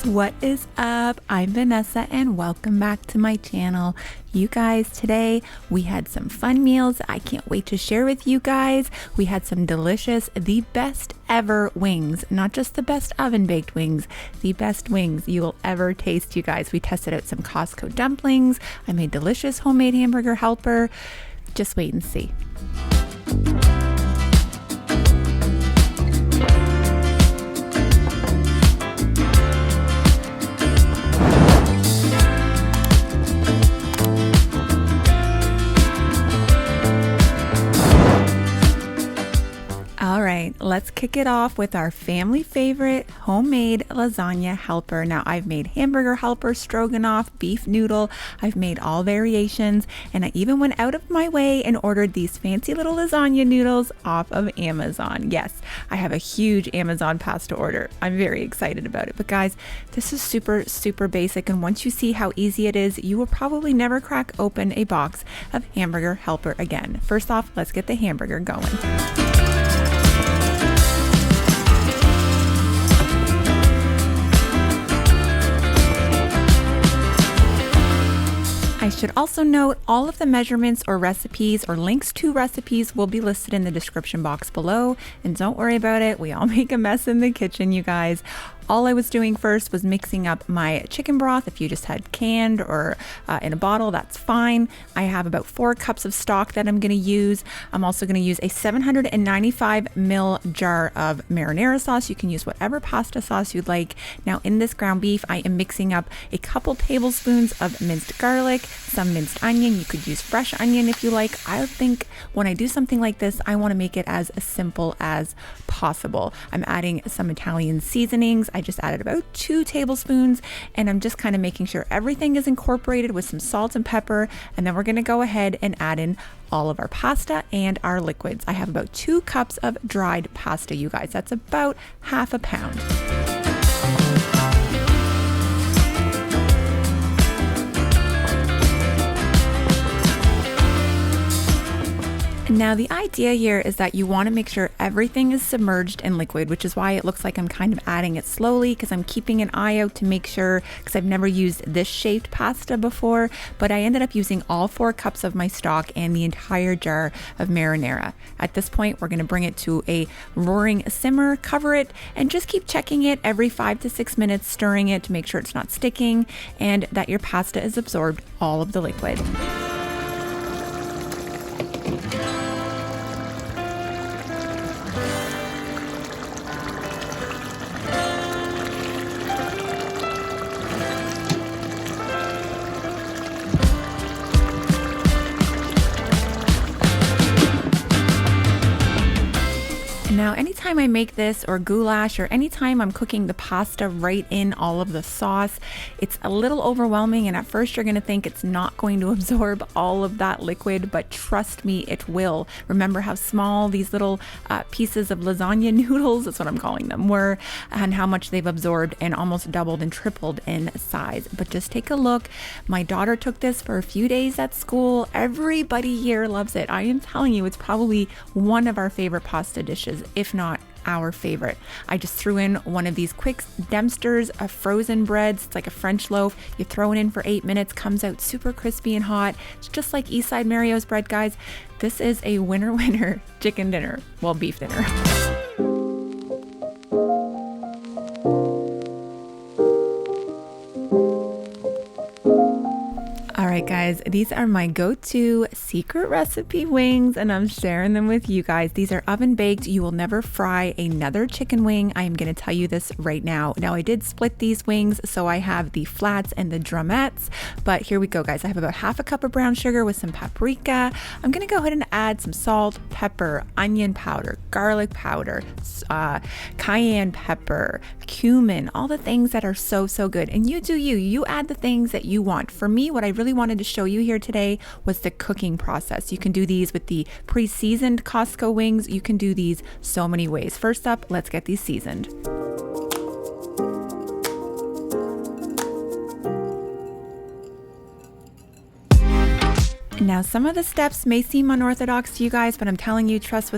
What is up? I'm Vanessa and welcome back to my channel. You guys, today we had some fun meals I can't wait to share with you guys. We had some delicious, the best ever wings, not just the best oven baked wings, the best wings you will ever taste, you guys. We tested out some Costco dumplings. I made delicious homemade hamburger helper. Just wait and see. Let's kick it off with our family favorite homemade lasagna helper. Now I've made hamburger helper, stroganoff, beef noodle. I've made all variations, and I even went out of my way and ordered these fancy little lasagna noodles off of Amazon. Yes, I have a huge Amazon pasta order. I'm very excited about it. But guys, this is super basic, and once you see how easy it is, you will probably never crack open a box of hamburger helper again. First off, let's get the hamburger going. I should also note all of the measurements or recipes or links to recipes will be listed in the description box below. And don't worry about it. We all make a mess in the kitchen, you guys. All I was doing first was mixing up my chicken broth. If you just had canned or in a bottle, that's fine. I have about 4 cups of stock that I'm going to use. I'm also going to use a 795 ml jar of marinara sauce. You can use whatever pasta sauce you'd like. Now in this ground beef, I am mixing up a couple tablespoons of minced garlic, some minced onion. You could use fresh onion if you like. I think when I do something like this, I want to make it as simple as possible. I'm adding some Italian seasonings. I just added about 2 tablespoons, and I'm just kind of making sure everything is incorporated with some salt and pepper. And then we're going to go ahead and add in all of our pasta and our liquids. I have about 2 cups of dried pasta, you guys. That's about half a pound. Now the idea here is that you want to make sure everything is submerged in liquid, which is why it looks like I'm kind of adding it slowly, because I'm keeping an eye out to make sure, because I've never used this shaped pasta before, but I ended up using all 4 cups of my stock and the entire jar of marinara. At this point, we're going to bring it to a roaring simmer, cover it, and just keep checking it every 5 to 6 minutes, stirring it to make sure it's not sticking and that your pasta has absorbed all of the liquid. Now, anytime I make this or goulash, or anytime I'm cooking the pasta right in all of the sauce, it's a little overwhelming, and at first you're going to think it's not going to absorb all of that liquid, but trust me, it will. Remember how small these little pieces of lasagna noodles, that's what I'm calling them, were, and how much they've absorbed and almost doubled and tripled in size. But just take a look. My daughter took this for a few days at school. Everybody here loves it. I am telling you, it's probably one of our favorite pasta dishes, if not our favorite. I just threw in one of these quick Dempsters of frozen breads. It's like a French loaf. You throw it in for 8 minutes, comes out super crispy and hot. It's just like Eastside Mario's bread, guys. This is a winner chicken dinner. Well, beef dinner. All right, guys, these are my go-to secret recipe wings, and I'm sharing them with you guys. These are oven baked. You will never fry another chicken wing. I am going to tell you this right now. Now, I did split these wings, so I have the flats and the drumettes, but here we go, guys. I have about half a cup of brown sugar with some paprika. I'm going to go ahead and add some salt, pepper, onion powder, garlic powder, cayenne pepper, cumin, all the things that are so good. And you do you add the things that you want. For me, what I really wanted to show you here today was the cooking process. You can do these with the pre-seasoned Costco wings. You can do these so many ways. First up, let's get these seasoned. Now, some of the steps may seem unorthodox to you guys, but I'm telling you, trust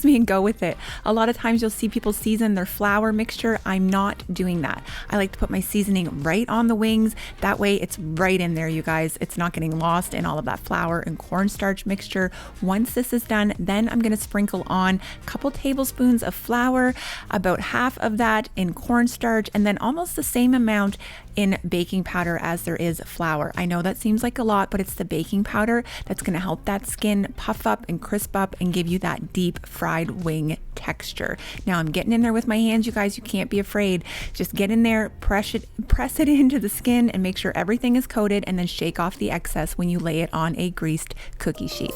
me and go with it. A lot of times you'll see people season their flour mixture. I'm not doing that. I like to put my seasoning right on the wings. That way it's right in there, you guys. It's not getting lost in all of that flour and cornstarch mixture. Once this is done, then I'm going to sprinkle on a couple tablespoons of flour, about half of that in cornstarch, and then almost the same amount in baking powder as there is flour. I know that seems like a lot, but it's the baking powder that's going to help that skin puff up and crisp up and give you that deep fried wing texture. Now I'm getting in there with my hands, you guys. You can't be afraid. Just get in there, press it into the skin and make sure everything is coated, and then shake off the excess when you lay it on a greased cookie sheet.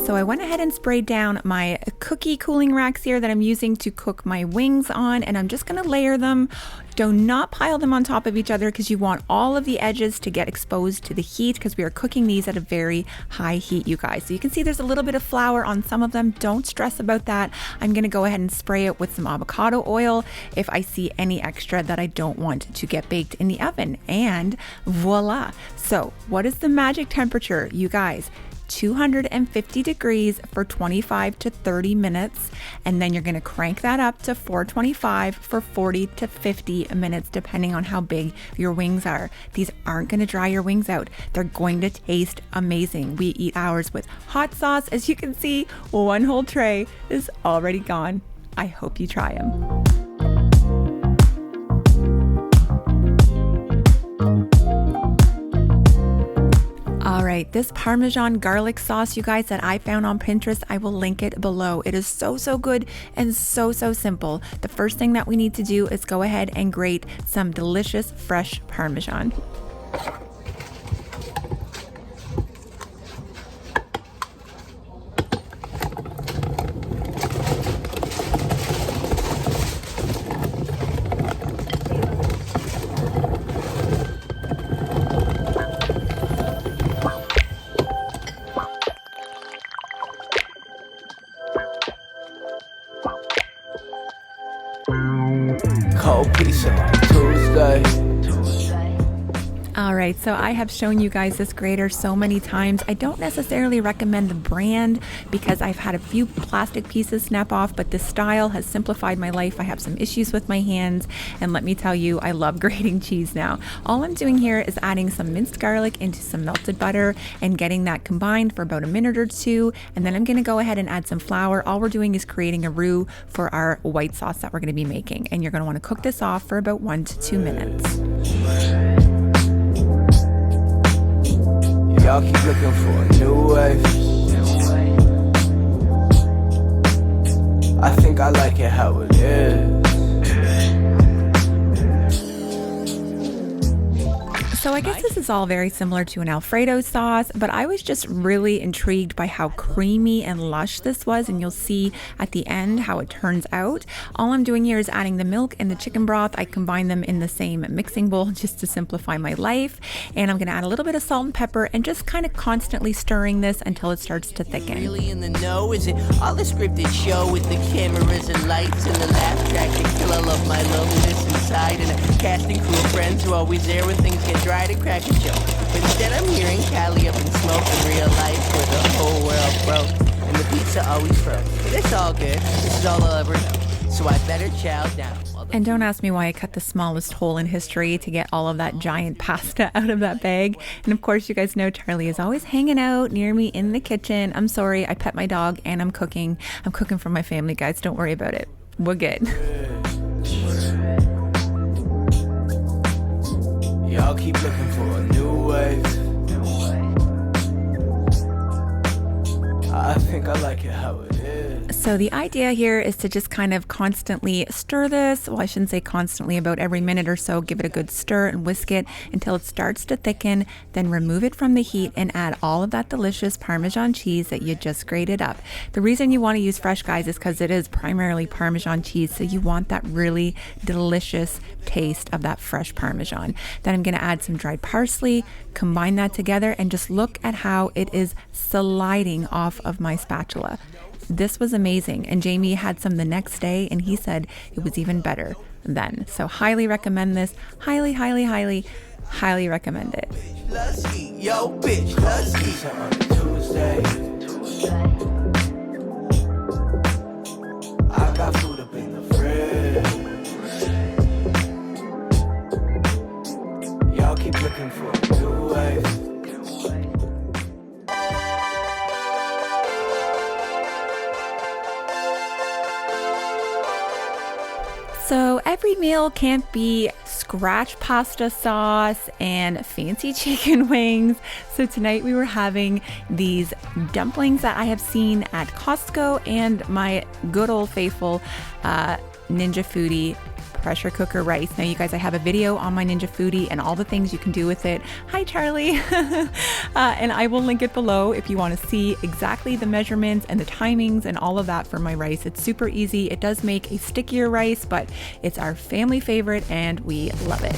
So I went ahead and sprayed down my cookie cooling racks here that I'm using to cook my wings on, and I'm just going to layer them. Do not pile them on top of each other because you want all of the edges to get exposed to the heat, because we are cooking these at a very high heat, you guys. So you can see there's a little bit of flour on some of them. Don't stress about that. I'm going to go ahead and spray it with some avocado oil if I see any extra that I don't want to get baked in the oven. And voila. So what is the magic temperature, you guys? 250 degrees for 25 to 30 minutes, and then you're going to crank that up to 425 for 40 to 50 minutes depending on how big your wings are. These aren't going to dry your wings out. They're going to taste amazing. We eat ours with hot sauce. As you can see, one whole tray is already gone. I hope you try them. All right, this Parmesan garlic sauce, you guys, that I found on Pinterest, I will link it below. It is so good and so simple. The first thing that we need to do is go ahead and grate some delicious fresh Parmesan. Cold pizza like Tuesday. All right, so I have shown you guys this grater so many times. I don't necessarily recommend the brand because I've had a few plastic pieces snap off, but this style has simplified my life. I have some issues with my hands, and let me tell you, I love grating cheese now. All I'm doing here is adding some minced garlic into some melted butter and getting that combined for about a minute or two, and then I'm gonna go ahead and add some flour. All we're doing is creating a roux for our white sauce that we're gonna be making, and you're gonna wanna cook this off for about 1 to 2 minutes. Y'all keep looking for a new wave. I think I like it how it is. So I guess this is all very similar to an Alfredo sauce, but I was just really intrigued by how creamy and lush this was, and you'll see at the end how it turns out. All I'm doing here is adding the milk and the chicken broth. I combine them in the same mixing bowl just to simplify my life, and I'm gonna add a little bit of salt and pepper and just kind of constantly stirring this until it starts to thicken. Really in the know? Is it all the scripted show with the cameras and lights and the laugh track that kill all of my loneliness inside, and a casting crew of friends who are always there when things get dry to crack a joke? But instead I'm hearing Cali up in smoke in real life where the whole world broke and the pizza always froze. But it's all good. This is all I'll ever know. So I better chow down. And don't ask me why I cut the smallest hole in history to get all of that giant pasta out of that bag. And of course, you guys know Charlie is always hanging out near me in the kitchen. I'm sorry, I pet my dog and I'm cooking. I'm cooking for my family, guys. Don't worry about it. We're good. Y'all keep looking for a new wave. I think I like it how it is. So the idea here is to just kind of constantly stir this. Well, I shouldn't say constantly, about every minute or so, give it a good stir and whisk it until it starts to thicken. Then remove it from the heat and add all of that delicious Parmesan cheese that you just grated up. The reason you want to use fresh, guys, is because it is primarily Parmesan cheese. So you want that really delicious taste of that fresh Parmesan. Then I'm going to add some dried parsley, combine that together, and just look at how it is sliding off of my spatula. this was amazing. And Jamie had some the next day and he said it was even better then. So highly recommend this. Highly, highly, highly, highly recommend it. Let's eat, yo, bitch, let's eat on Tuesday. I got food up in the fridge. Y'all keep looking for a new wave. So every meal can't be scratch pasta sauce and fancy chicken wings. So tonight we were having these dumplings that I have seen at Costco and my good old faithful Ninja Foodie pressure cooker rice. Now you guys, I have a video on my Ninja Foodie and all the things you can do with it. Hi Charlie. And I will link it below if you want to see exactly the measurements and the timings and all of that for my rice. It's super easy. It does make a stickier rice, but it's our family favorite and we love it.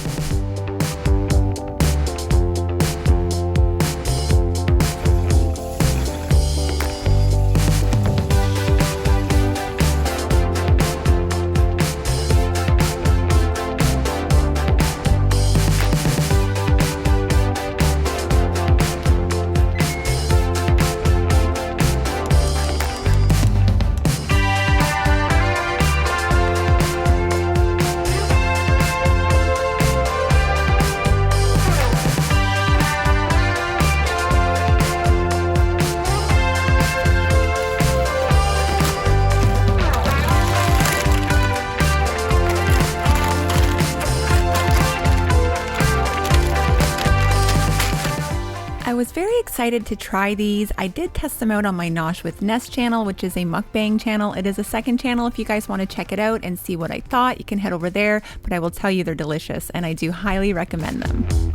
I was very excited to try these. I did test them out on my Nosh with Ness channel, which is a mukbang channel. It is a second channel. If you guys want to check it out and see what I thought, you can head over there, but I will tell you they're delicious and I do highly recommend them.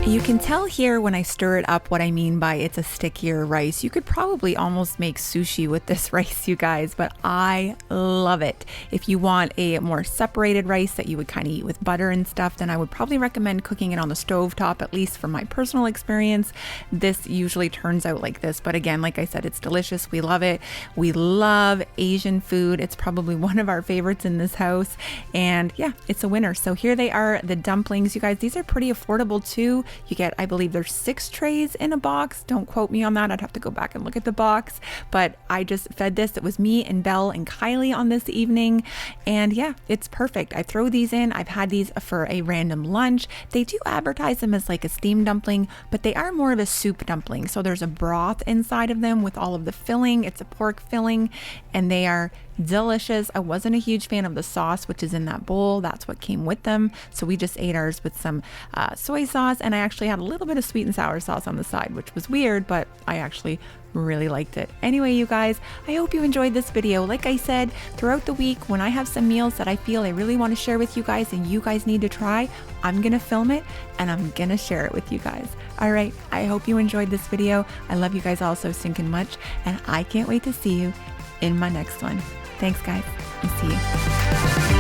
You can tell here when I stir it up what I mean by it's a stickier rice. You could probably almost make sushi with this rice, you guys, but I love it. If you want a more separated rice that you would kind of eat with butter and stuff, then I would probably recommend cooking it on the stove top, at least from my personal experience. This usually turns out like this, but again, like I said, it's delicious. We love it. We love Asian food. It's probably one of our favorites in this house, and yeah, it's a winner. So here they are, the dumplings, you guys. These are pretty affordable too. You get, I believe there's 6 trays in a box. Don't quote me on that. I'd have to go back and look at the box, but I just fed this. It was me and Belle and Kylie on this evening. And yeah, it's perfect. I throw these in. I've had these for a random lunch. They do advertise them as like a steamed dumpling, but they are more of a soup dumpling. So there's a broth inside of them with all of the filling. It's a pork filling and they are delicious. I wasn't a huge fan of the sauce, which is in that bowl. That's what came with them. So we just ate ours with some soy sauce, and I actually had a little bit of sweet and sour sauce on the side, which was weird, but I actually really liked it. Anyway, you guys, I hope you enjoyed this video. Like I said, throughout the week, when I have some meals that I feel I really want to share with you guys and you guys need to try, I'm gonna film it and I'm gonna share it with you guys. All right, I hope you enjoyed this video. I love you guys all so stinking much, and I can't wait to see you in my next one. Thanks, guys, and see you.